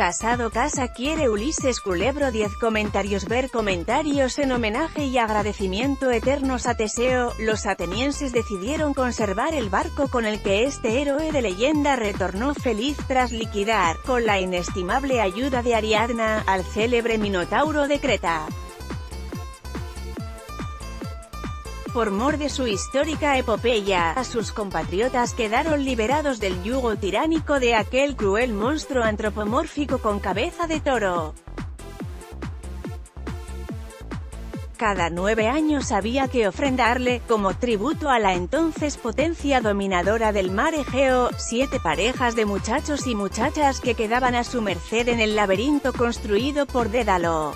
Casado casa quiere Ulises Culebro 10 comentarios. Ver comentarios en homenaje y agradecimiento eternos a Teseo. Los atenienses decidieron conservar el barco con el que este héroe de leyenda retornó feliz tras liquidar, con la inestimable ayuda de Ariadna, al célebre Minotauro de Creta. Por mor de su histórica epopeya, a sus compatriotas quedaron liberados del yugo tiránico de aquel cruel monstruo antropomórfico con cabeza de toro. Cada 9 años había que ofrendarle, como tributo a la entonces potencia dominadora del mar Egeo, 7 parejas de muchachos y muchachas que quedaban a su merced en el laberinto construido por Dédalo.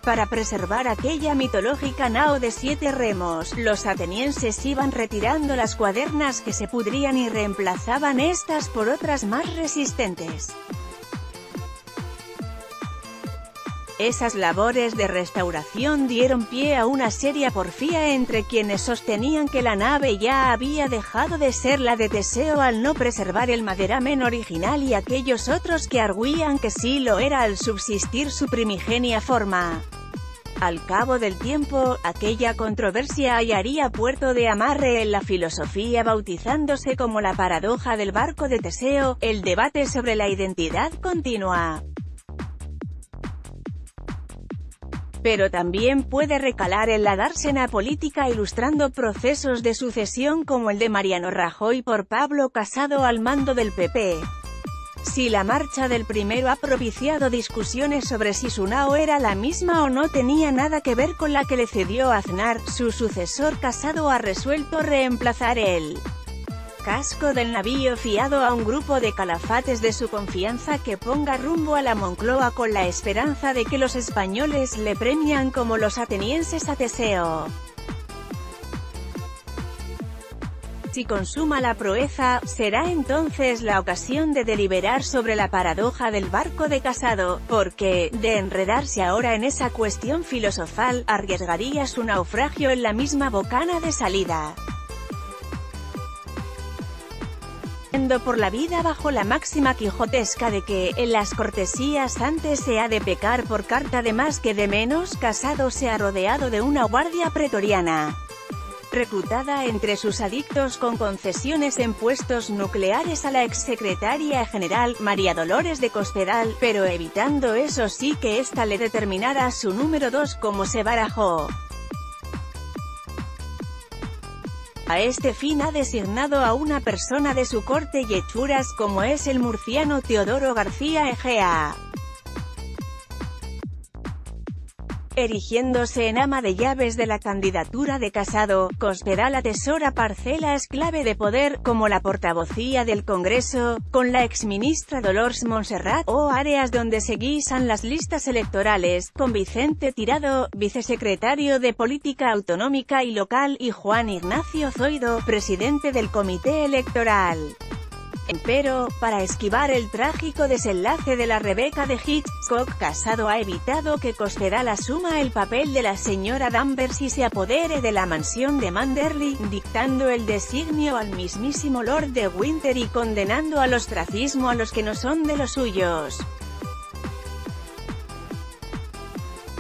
Para preservar aquella mitológica nao de 7 remos, los atenienses iban retirando las cuadernas que se pudrían y reemplazaban estas por otras más resistentes. Esas labores de restauración dieron pie a una seria porfía entre quienes sostenían que la nave ya había dejado de ser la de Teseo al no preservar el maderamen original y aquellos otros que arguían que sí lo era al subsistir su primigenia forma. Al cabo del tiempo, aquella controversia hallaría puerto de amarre en la filosofía bautizándose como la paradoja del barco de Teseo. El debate sobre la identidad continúa. Pero también puede recalar en la dársena política ilustrando procesos de sucesión como el de Mariano Rajoy por Pablo Casado al mando del PP. Si la marcha del primero ha propiciado discusiones sobre si su nao era la misma o no tenía nada que ver con la que le cedió Aznar, su sucesor Casado ha resuelto reemplazar el casco del navío fiado a un grupo de calafates de su confianza que ponga rumbo a la Moncloa con la esperanza de que los españoles le premian como los atenienses a Teseo. Si consuma la proeza, será entonces la ocasión de deliberar sobre la paradoja del barco de Casado, porque, de enredarse ahora en esa cuestión filosofal, arriesgaría su naufragio en la misma bocana de salida. Yendo por la vida bajo la máxima quijotesca de que, en las cortesías antes se ha de pecar por carta de más que de menos, Casado se ha rodeado de una guardia pretoriana reclutada entre sus adictos con concesiones en puestos nucleares a la exsecretaria general, María Dolores de Cospedal, pero evitando eso sí que ésta le determinara su número 2 como se barajó. A este fin ha designado a una persona de su corte y hechuras como es el murciano Teodoro García Egea. Erigiéndose en ama de llaves de la candidatura de Casado, Cospedal atesora parcelas clave de poder, como la portavocía del Congreso, con la exministra Dolors Montserrat, o áreas donde se guisan las listas electorales, con Vicente Tirado, vicesecretario de Política Autonómica y Local, y Juan Ignacio Zoido, presidente del Comité Electoral. Empero, para esquivar el trágico desenlace de la Rebeca de Hitchcock, Casado ha evitado que Cospedal asuma el papel de la señora Danvers y se apodere de la mansión de Manderley, dictando el designio al mismísimo Lord de Winter y condenando al ostracismo a los que no son de los suyos.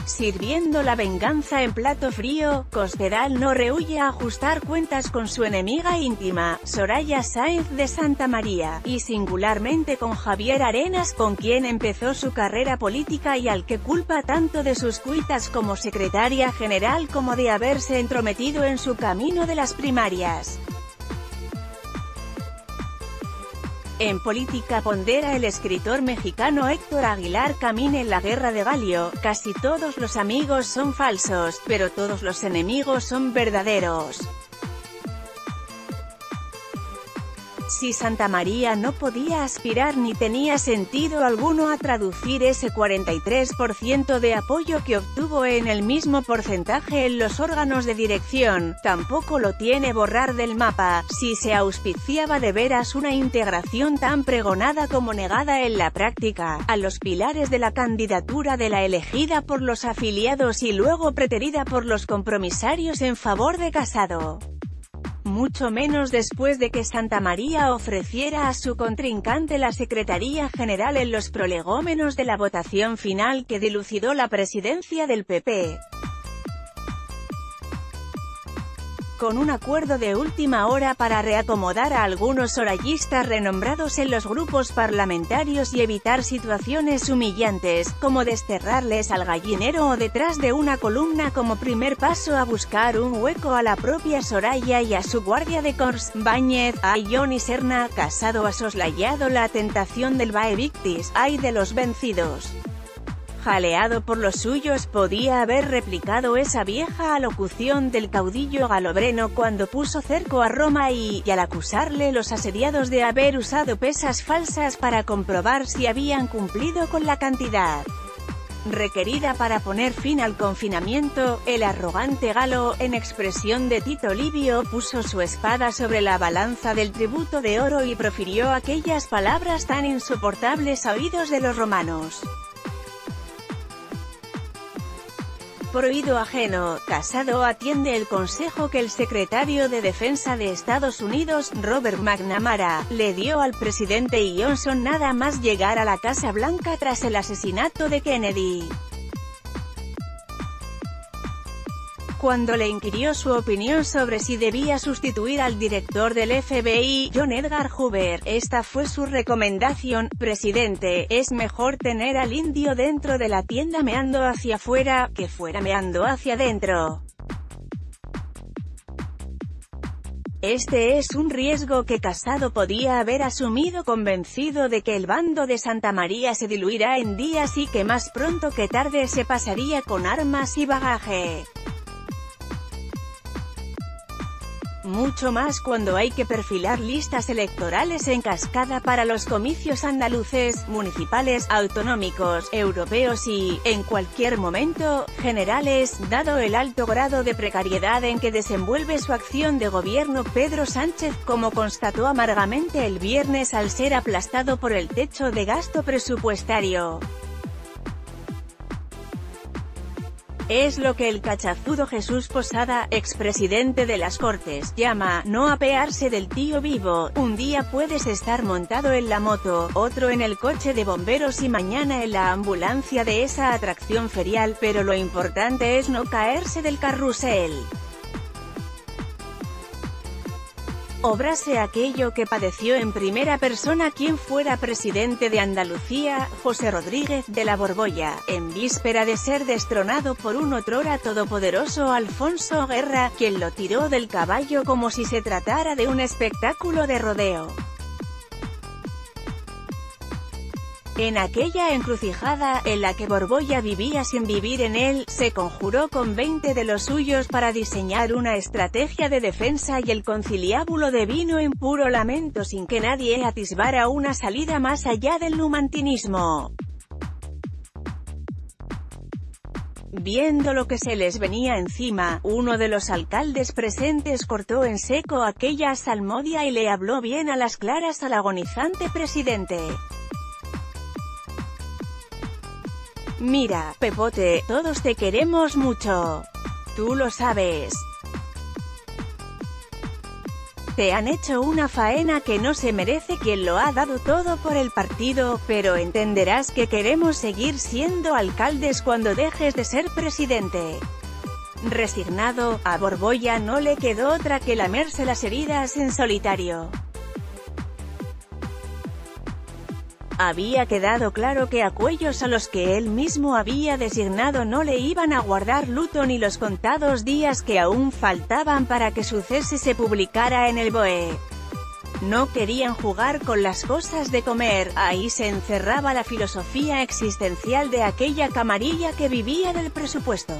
Sirviendo la venganza en plato frío, Cospedal no rehúye a ajustar cuentas con su enemiga íntima, Soraya Sáenz de Santamaría, y singularmente con Javier Arenas, con quien empezó su carrera política y al que culpa tanto de sus cuitas como secretaria general como de haberse entrometido en su camino de las primarias. En política pondera el escritor mexicano Héctor Aguilar Camín en La Guerra de Galio: casi todos los amigos son falsos, pero todos los enemigos son verdaderos. Si Santamaría no podía aspirar ni tenía sentido alguno a traducir ese 43% de apoyo que obtuvo en el mismo porcentaje en los órganos de dirección, tampoco lo tiene borrar del mapa, si se auspiciaba de veras una integración tan pregonada como negada en la práctica, a los pilares de la candidatura de la elegida por los afiliados y luego preterida por los compromisarios en favor de Casado. mucho menos después de que Santamaría ofreciera a su contrincante la Secretaría General en los prolegómenos de la votación final que dilucidó la presidencia del PP. Con un acuerdo de última hora para reacomodar a algunos orallistas renombrados en los grupos parlamentarios y evitar situaciones humillantes, como desterrarles al gallinero o detrás de una columna como primer paso a buscar un hueco a la propia Soraya y a su guardia de corps, Báñez, a Johnny Serna. Casado ha soslayado la tentación del vae victis, ay de los vencidos. Jaleado por los suyos, podía haber replicado esa vieja alocución del caudillo galobreno cuando puso cerco a Roma y al acusarle los asediados de haber usado pesas falsas para comprobar si habían cumplido con la cantidad requerida para poner fin al confinamiento, el arrogante Galo, en expresión de Tito Livio, puso su espada sobre la balanza del tributo de oro y profirió aquellas palabras tan insoportables a oídos de los romanos. Por oído ajeno, Casado atiende el consejo que el secretario de Defensa de Estados Unidos, Robert McNamara, le dio al presidente Johnson nada más llegar a la Casa Blanca tras el asesinato de Kennedy. Cuando le inquirió su opinión sobre si debía sustituir al director del FBI, John Edgar Hoover, esta fue su recomendación: presidente, es mejor tener al indio dentro de la tienda meando hacia afuera, que fuera meando hacia adentro. Este es un riesgo que Casado podía haber asumido, convencido de que el bando de Santamaría se diluirá en días y que más pronto que tarde se pasaría con armas y bagaje. Mucho más cuando hay que perfilar listas electorales en cascada para los comicios andaluces, municipales, autonómicos, europeos y, en cualquier momento, generales, dado el alto grado de precariedad en que desenvuelve su acción de gobierno Pedro Sánchez, como constató amargamente el viernes al ser aplastado por el techo de gasto presupuestario. Es lo que el cachazudo Jesús Posada, expresidente de las Cortes, llama no apearse del tío vivo. Un día puedes estar montado en la moto, otro en el coche de bomberos y mañana en la ambulancia de esa atracción ferial, pero lo importante es no caerse del carrusel. Obrase aquello que padeció en primera persona quien fuera presidente de Andalucía, José Rodríguez de la Borbolla, en víspera de ser destronado por un otrora todopoderoso Alfonso Guerra, quien lo tiró del caballo como si se tratara de un espectáculo de rodeo. En aquella encrucijada, en la que Borbolla vivía sin vivir en él, se conjuró con 20 de los suyos para diseñar una estrategia de defensa y el conciliábulo devino en puro lamento sin que nadie atisbara una salida más allá del numantinismo. Viendo lo que se les venía encima, uno de los alcaldes presentes cortó en seco aquella salmodia y le habló bien a las claras al agonizante presidente. Mira, Pepote, todos te queremos mucho. Tú lo sabes. Te han hecho una faena que no se merece quien lo ha dado todo por el partido, pero entenderás que queremos seguir siendo alcaldes cuando dejes de ser presidente. Resignado, a Borbolla no le quedó otra que lamerse las heridas en solitario. Había quedado claro que a cuellos a los que él mismo había designado no le iban a guardar luto ni los contados días que aún faltaban para que su cese se publicara en el BOE. No querían jugar con las cosas de comer, ahí se encerraba la filosofía existencial de aquella camarilla que vivía del presupuesto.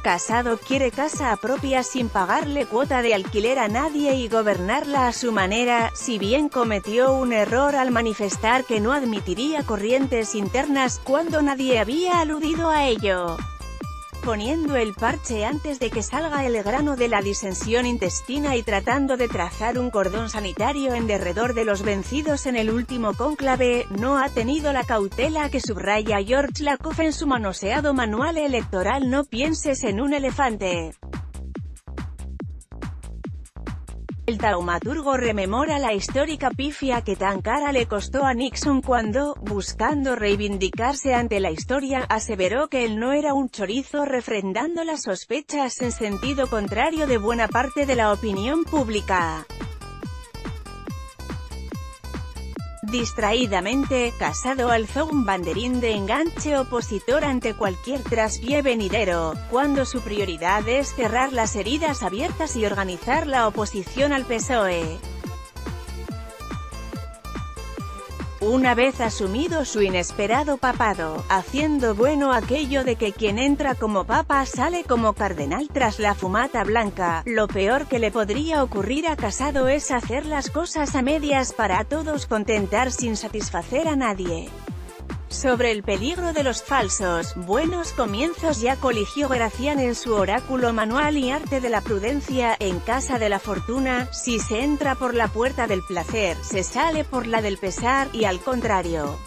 Casado quiere casa propia sin pagarle cuota de alquiler a nadie y gobernarla a su manera, si bien cometió un error al manifestar que no admitiría corrientes internas, cuando nadie había aludido a ello. Poniendo el parche antes de que salga el grano de la disensión intestina y tratando de trazar un cordón sanitario en derredor de los vencidos en el último cónclave, no ha tenido la cautela que subraya George Lakoff en su manoseado manual electoral: no pienses en un elefante. El taumaturgo rememora la histórica pifia que tan cara le costó a Nixon cuando, buscando reivindicarse ante la historia, aseveró que él no era un chorizo, refrendando las sospechas en sentido contrario de buena parte de la opinión pública. Distraídamente, Casado alzó un banderín de enganche opositor ante cualquier traspié venidero, cuando su prioridad es cerrar las heridas abiertas y organizar la oposición al PSOE. Una vez asumido su inesperado papado, haciendo bueno aquello de que quien entra como papa sale como cardenal tras la fumata blanca, lo peor que le podría ocurrir a Casado es hacer las cosas a medias para a todos contentar sin satisfacer a nadie. Sobre el peligro de los falsos buenos comienzos ya coligió Gracián en su oráculo Manual y Arte de la Prudencia, en casa de la fortuna, si se entra por la puerta del placer, se sale por la del pesar, y al contrario.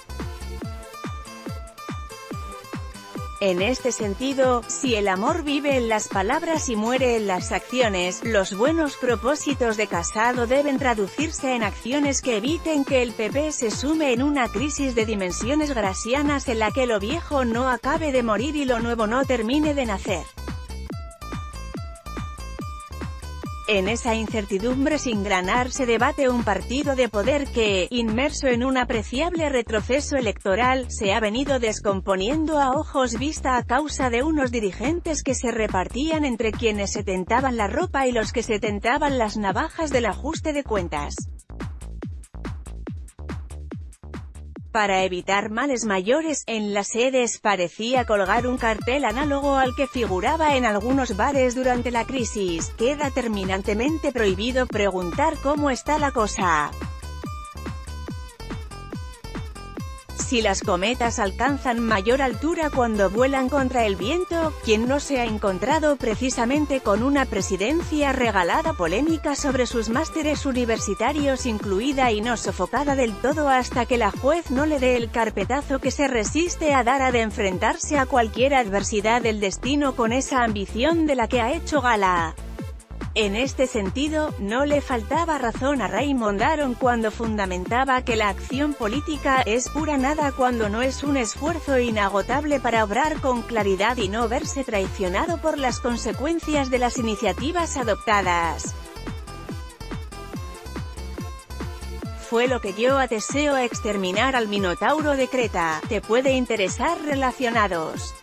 En este sentido, si el amor vive en las palabras y muere en las acciones, los buenos propósitos de Casado deben traducirse en acciones que eviten que el PP se sume en una crisis de dimensiones grasianas en la que lo viejo no acabe de morir y lo nuevo no termine de nacer. En esa incertidumbre sin granar se debate un partido de poder que, inmerso en un apreciable retroceso electoral, se ha venido descomponiendo a ojos vista a causa de unos dirigentes que se repartían entre quienes se tentaban la ropa y los que se tentaban las navajas del ajuste de cuentas. Para evitar males mayores, en las sedes parecía colgar un cartel análogo al que figuraba en algunos bares durante la crisis: queda terminantemente prohibido preguntar cómo está la cosa. Si las cometas alcanzan mayor altura cuando vuelan contra el viento, ¿quién no se ha encontrado precisamente con una presidencia regalada polémica sobre sus másteres universitarios incluida y no sofocada del todo hasta que la juez no le dé el carpetazo que se resiste a dar, de enfrentarse a cualquier adversidad del destino con esa ambición de la que ha hecho gala? En este sentido, no le faltaba razón a Raymond Aron cuando fundamentaba que la acción política es pura nada cuando no es un esfuerzo inagotable para obrar con claridad y no verse traicionado por las consecuencias de las iniciativas adoptadas. Fue lo que guió a Teseo a exterminar al Minotauro de Creta. Te puede interesar. Relacionados.